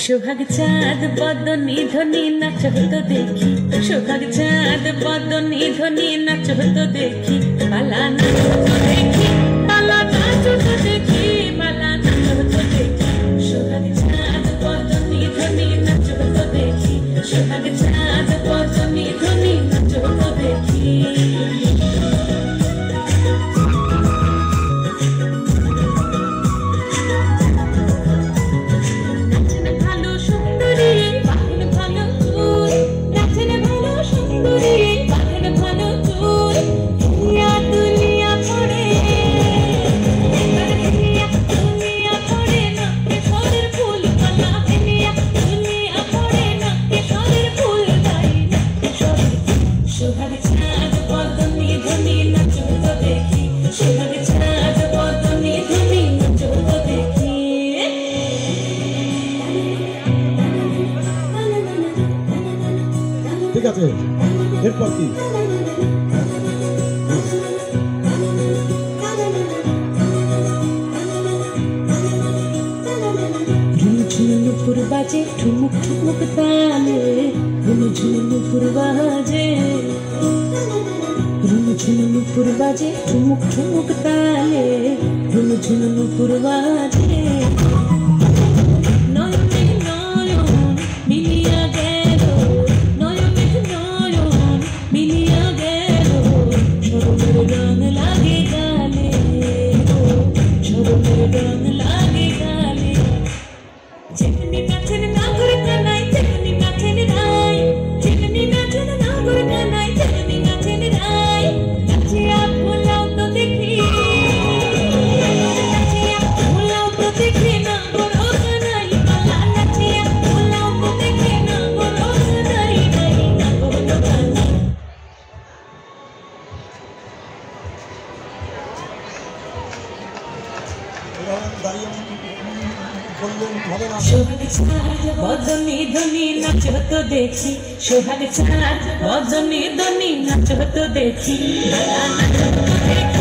সোহাগ চাঁদ বদনি ধ্বনি নাচ হতো দেখি, সোহাগ চাঁদ বদনি ধ্বনি নাচ হতো দেখি, পালা নাচ হতো দেখি, পালা নাচ হতো দেখি, পালা নাচ হতো দেখি। সোহাগ চাঁদ বদনি ধ্বনি নাচ হতো দেখি, সোহাগ চাঁদ বদনি ধ্বনি নাচ হতো দেখি। ঠিক আছে, এরপর কি? ঝুনুপুর বাজে ঠুমুক ঠুমুক তালে, ঝুনুপুর বাজে, ঝুনুপুর বাজে ঠুমুক ঠুমুক তালে, ঝুনুপুর বাজে। সোহাগ চাঁদ বদনি ধ্বনি নাচ হতো দেখি, সোহাগ চাঁদ বদনি ধ্বনি নাচ হতো দেখি, নাচ হতো দেখি।